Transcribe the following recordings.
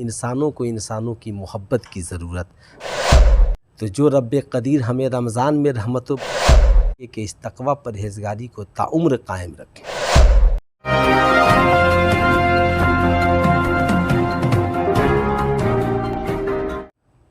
इंसानों को इंसानों की मोहब्बत की ज़रूरत। तो जो रब्बे कदीर हमें रमज़ान में रहमतों के इस तक़वा परहेज़गारी को ताउम्र कायम रखें।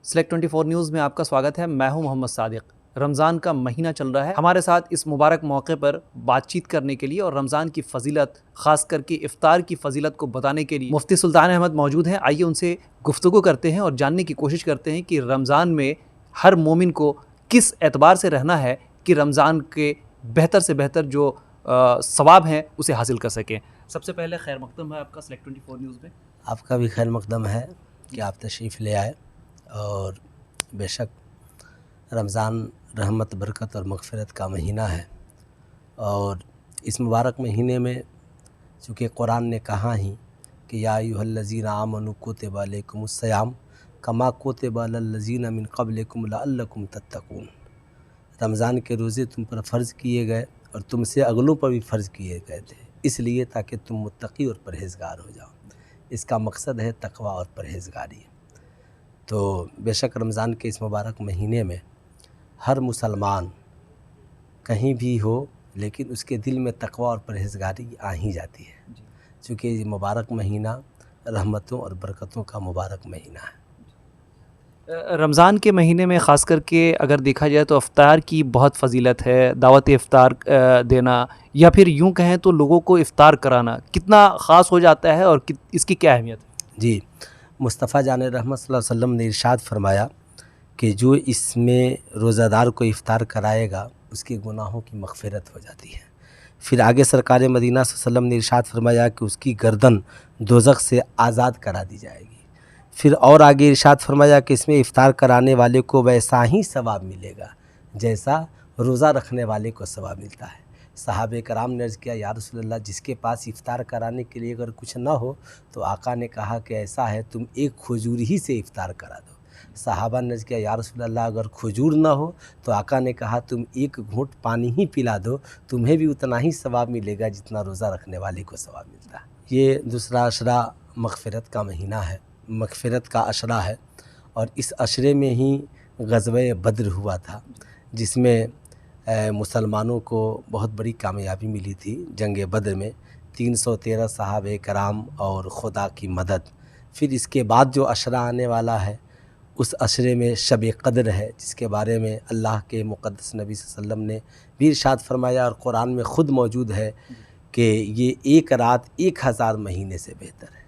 सेलेक्ट 24 न्यूज़ में आपका स्वागत है। मैं हूं मोहम्मद सादिक। रमज़ान का महीना चल रहा है। हमारे साथ इस मुबारक मौके पर बातचीत करने के लिए और रमज़ान की फ़जीलत, ख़ास करके इफ़्तार की फ़जीलत को बताने के लिए मुफ्ती सुल्तान अहमद मौजूद हैं। आइए उनसे गुफ्तगू करते हैं और जानने की कोशिश करते हैं कि रमज़ान में हर मोमिन को किस एतबार से रहना है कि रमज़ान के बेहतर से बेहतर जो सवाब हैं उसे हासिल कर सकें। सबसे पहले खैर मक़दम है आपका सेलेक्ट 24 न्यूज़ में। आपका भी खैर मक़दम है कि आप तशरीफ़ ले आए। और बेशक रमज़ान रहमत, बरकत और मग़फ़िरत का महीना है। और इस मुबारक महीने में चूँकि कुरान ने कहा ही कि या अय्युहल्लज़ीना आमनू कुतिबा अलैकुमुस्सियाम कमा कुतिबा अलल्लज़ीना मिन क़ब्लिकुम लअल्लकुम तत्तक़ून। रमज़ान के रोज़े तुम पर फ़र्ज़ किए गए और तुमसे अगलों पर भी फ़र्ज़ किए गए थे, इसलिए ताकि तुम मुत्तक़ी और परहेज़गार हो जाओ। इसका मकसद है तक़वा और परहेज़गारी। तो बेशक रमज़ान के इस मुबारक महीने में हर मुसलमान कहीं भी हो, लेकिन उसके दिल में तक़वा और परहेज़गारी आ ही जाती है, चूँकि ये मुबारक महीना रहमतों और बरकतों का मुबारक महीना है। रमज़ान के महीने में ख़ास करके अगर देखा जाए तो इफ़्तार की बहुत फ़जीलत है। दावत इफ़्तार देना या फिर यूँ कहें तो लोगों को इफ़्तार कराना कितना ख़ास हो जाता है और इसकी क्या अहमियत है? जी, मुस्तफ़ा जान रहमत सल्लल्लाहु अलैहि वसल्लम ने इरशाद फरमाया कि जो इसमें रोज़ादार को इफ़्तार कराएगा उसके गुनाहों की मग़फ़िरत हो जाती है। फिर आगे सरकार मदीना सल्लल्लाहु अलैहि वसल्लम ने इरशाद फरमाया कि उसकी गर्दन दोज़ख से आज़ाद करा दी जाएगी। फिर और आगे इरशाद फरमाया कि इसमें इफ़्तार कराने वाले को वैसा ही सवाब मिलेगा जैसा रोज़ा रखने वाले को सवाब मिलता है। सहाबे कराम ने अर्ज़ किया, या रसूलल्लाह, जिसके पास इफ़्तार कराने के लिए अगर कुछ ना हो तो आका ने कहा कि ऐसा है तुम एक खजूर ही से इफ़्तार करा दो। सहाबा ने अर्ज़ किया, या रसूलल्लाह, अगर खजूर ना हो तो आका ने कहा तुम एक घूंट पानी ही पिला दो, तुम्हें भी उतना ही सवाब मिलेगा जितना रोज़ा रखने वाले को सवाब मिलता है। ये दूसरा अशरा मग़फ़िरत का महीना है, मग़फ़िरत का अशरा है। और इस अशरे में ही ग़ज़वे बद्र हुआ था, जिसमें मुसलमानों को बहुत बड़ी कामयाबी मिली थी। जंग बद्र में 313 सहाबे कराम और खुदा की मदद। फिर इसके बाद जो अशरा आने वाला है उस अशरे में शब क़द्र है, जिसके बारे में अल्लाह के मुक़द्दस नबी सल्लल्लाहु अलैहि वसल्लम ने भी इरशाद फरमाया और कुरान में ख़ुद मौजूद है कि ये एक रात 1000 महीने से बेहतर है।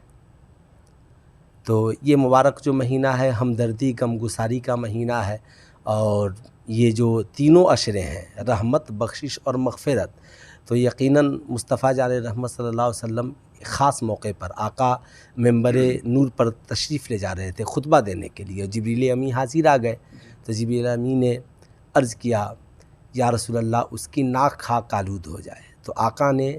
तो ये मुबारक जो महीना है हमदर्दी, गमगुसारी का महीना है। और ये जो तीनों अशरे हैं, रहमत, बख्शिश और मग़फ़िरत, तो यकीनन मुस्तफ़ा जान रहमत सल्लल्लाहु अलैहि वसल्लम ख़ास मौके पर आका मिंबरे नूर पर तशरीफ़ ले जा रहे थे खुतबा देने के लिए। जिब्रील अमी हाज़िर आ गए तो जिब्रील अमी ने अर्ज़ किया, या रसूलल्लाह, उसकी नाक खाक आलूद हो जाए। तो आका ने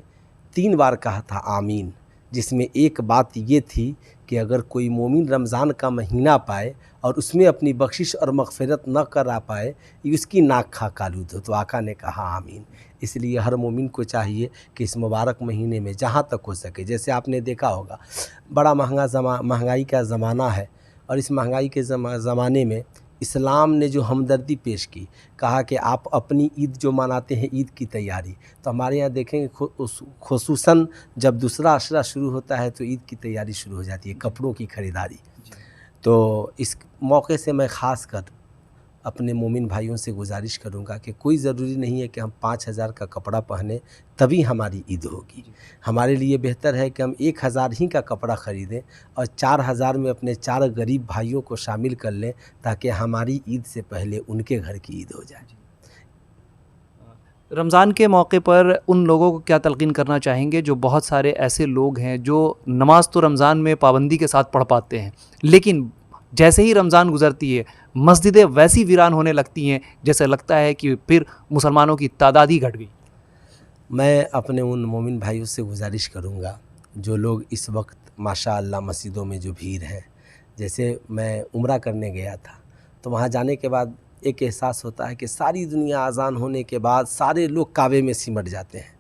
3 बार कहा था आमीन, जिसमें एक बात ये थी कि अगर कोई मोमिन रमज़ान का महीना पाए और उसमें अपनी बख्शिश और मग़फ़िरत न करा पाए, उसकी नाक खाक आलूद हो, तो आका ने कहा आमीन। इसलिए हर मोमिन को चाहिए कि इस मुबारक महीने में जहाँ तक हो सके, जैसे आपने देखा होगा बड़ा महंगाई का ज़माना है, और इस महंगाई के ज़माने में इस्लाम ने जो हमदर्दी पेश की, कहा कि आप अपनी ईद जो मनाते हैं, ईद की तैयारी, तो हमारे यहाँ देखेंगे खुसूसन जब दूसरा अशरा शुरू होता है तो ईद की तैयारी शुरू हो जाती है, कपड़ों की ख़रीदारी। तो इस मौके से मैं ख़ास कर अपने मोमिन भाइयों से गुजारिश करूँगा कि कोई ज़रूरी नहीं है कि हम 5000 का कपड़ा पहने तभी हमारी ईद होगी। हमारे लिए बेहतर है कि हम 1000 ही का कपड़ा ख़रीदें और 4000 में अपने 4 गरीब भाइयों को शामिल कर लें, ताकि हमारी ईद से पहले उनके घर की ईद हो जाए। रमज़ान के मौके पर उन लोगों को क्या तलक़ीन करना चाहेंगे जो बहुत सारे ऐसे लोग हैं जो नमाज़ तो रमज़ान में पाबंदी के साथ पढ़ पाते हैं, लेकिन जैसे ही रमज़ान गुज़रती है मस्जिदें वैसी वीरान होने लगती हैं जैसे लगता है कि फिर मुसलमानों की तादाद ही घट गई। मैं अपने उन मोमिन भाइयों से गुजारिश करूँगा जो लोग इस वक्त माशाअल्लाह मस्जिदों में जो भीड़ है, जैसे मैं उम्रा करने गया था तो वहाँ जाने के बाद एक एहसास होता है कि सारी दुनिया अज़ान होने के बाद सारे लोग काबे में सिमट जाते हैं।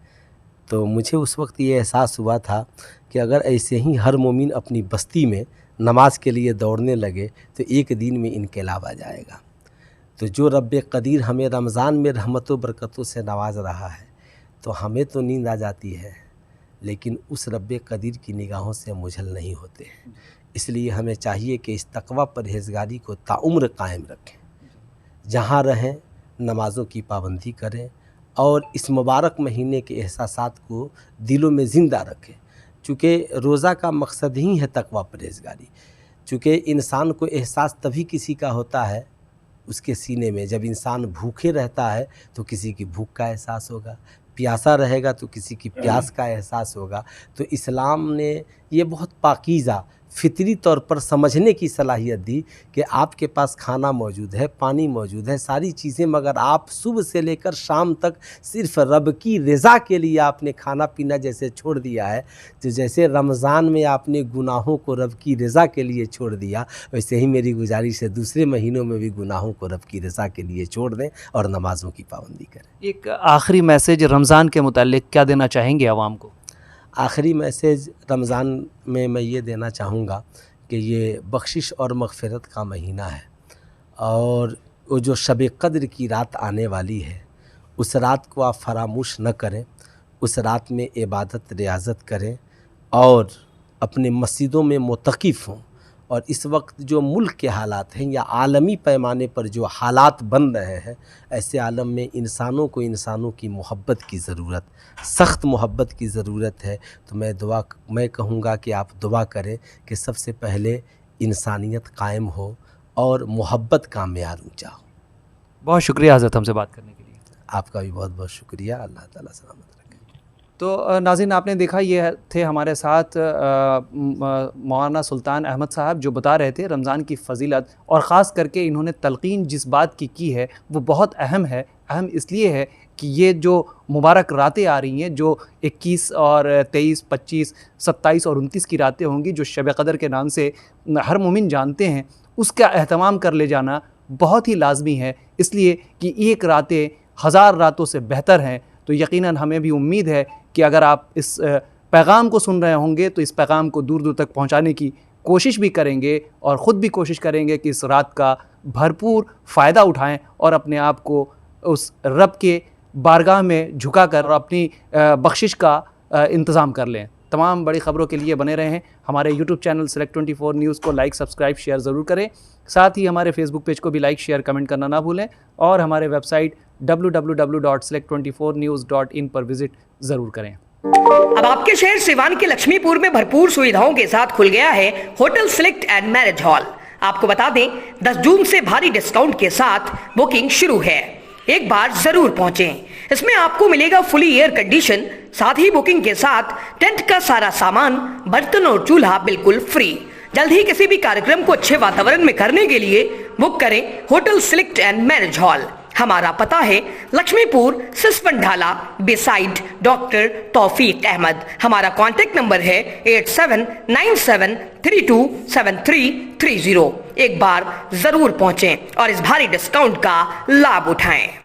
तो मुझे उस वक्त ये एहसास हुआ था कि अगर ऐसे ही हर मोमिन अपनी बस्ती में नमाज के लिए दौड़ने लगे तो एक दिन में इनकलाब आ जाएगा। तो जो रब्बे कदीर हमें रमज़ान में रहमतों बरकतों से नवाज रहा है, तो हमें तो नींद आ जाती है, लेकिन उस रब्बे कदीर की निगाहों से हम मुझल नहीं होते। इसलिए हमें चाहिए कि इस तकवा परहेज़गारी को ताउम्र कायम रखें, जहाँ रहें नमाज़ों की पाबंदी करें और इस मुबारक महीने के एहसासात को दिलों में ज़िंदा रखें। चूँकि रोज़ा का मकसद ही है तकवा परहेज़गारी। चूँकि इंसान को एहसास तभी किसी का होता है उसके सीने में, जब इंसान भूखे रहता है तो किसी की भूख का एहसास होगा, प्यासा रहेगा तो किसी की प्यास का एहसास होगा। तो इस्लाम ने ये बहुत पाकीज़ा फितरी तौर पर समझने की सलाहियत दी कि आपके पास खाना मौजूद है, पानी मौजूद है, सारी चीज़ें, मगर आप सुबह से लेकर शाम तक सिर्फ़ रब की रज़ा के लिए आपने खाना पीना जैसे छोड़ दिया है, तो जैसे रमज़ान में आपने गुनाहों को रब की रज़ा के लिए छोड़ दिया, वैसे ही मेरी गुजारिश है दूसरे महीनों में भी गुनाहों को रब की रज़ा के लिए छोड़ दें और नमाज़ों की पाबंदी करें। एक आखिरी मैसेज रमज़ान के मुताल्लिक क्या देना चाहेंगे आवाम को? आखिरी मैसेज रमज़ान में मैं ये देना चाहूँगा कि ये बख्शिश और मग़फ़िरत का महीना है, और वो जो शब क़द्र की रात आने वाली है, उस रात को आप फरामोश न करें। उस रात में इबादत रियाज़त करें और अपने मस्जिदों में मुतक़िफ़ हों। और इस वक्त जो मुल्क के हालात हैं या आलमी पैमाने पर जो हालात बन रहे हैं, ऐसे आलम में इंसानों को इंसानों की मोहब्बत की ज़रूरत, सख्त मोहब्बत की ज़रूरत है। तो मैं कहूँगा कि आप दुआ करें कि सबसे पहले इंसानियत कायम हो और मोहब्बत का मेयार ऊँचा हो। बहुत शुक्रिया हज़रत हमसे बात करने के लिए। आपका भी बहुत बहुत शुक्रिया। अल्लाह ताला सलामत रखे। तो नाज़रीन, आपने देखा ये थे हमारे साथ मौलाना सुल्तान अहमद साहब, जो बता रहे थे रमज़ान की फ़जीलत, और ख़ास करके इन्होंने तलक़ीन जिस बात की है वो बहुत अहम है। अहम इसलिए है कि ये जो मुबारक रातें आ रही हैं, जो 21 और 23, 25, 27 और 29 की रातें होंगी, जो शब क़द्र के नाम से हर मोमिन जानते हैं, उसका एहतमाम कर ले जाना बहुत ही लाजमी है। इसलिए कि एक रातें 1000 रातों से बेहतर हैं। तो यकीनन हमें भी उम्मीद है कि अगर आप इस पैगाम को सुन रहे होंगे तो इस पैगाम को दूर दूर तक पहुंचाने की कोशिश भी करेंगे और ख़ुद भी कोशिश करेंगे कि इस रात का भरपूर फ़ायदा उठाएं और अपने आप को उस रब के बारगाह में झुका कर अपनी बख्शिश का इंतज़ाम कर लें। तमाम बड़ी ख़बरों के लिए बने रहें। हमारे YouTube चैनल Select 24 न्यूज़ को लाइक, सब्सक्राइब, शेयर ज़रूर करें। साथ ही हमारे फेसबुक पेज को भी लाइक, शेयर, कमेंट करना ना भूलें और हमारे वेबसाइट www.select24news.in पर विज़िट ज़रूर करें। अब आपके शहर सिवान के लक्ष्मीपुर में भरपूर सुविधाओं के साथ खुल गया है hotel select and marriage hall. आपको बता दें 10 जून से भारी डिस्काउंट के साथ बुकिंग शुरू है। एक बार जरूर पहुंचें। इसमें आपको मिलेगा फुली एयर कंडीशन, साथ ही बुकिंग के साथ टेंट का सारा सामान, बर्तन और चूल्हा बिल्कुल फ्री। जल्द ही किसी भी कार्यक्रम को अच्छे वातावरण में करने के लिए बुक करें hotel select and marriage hall. हमारा पता है लक्ष्मीपुर सिसवन ढाला बिसाइड डॉक्टर तौफीक अहमद। हमारा कॉन्टेक्ट नंबर है 8797327330। एक बार जरूर पहुंचें और इस भारी डिस्काउंट का लाभ उठाएं।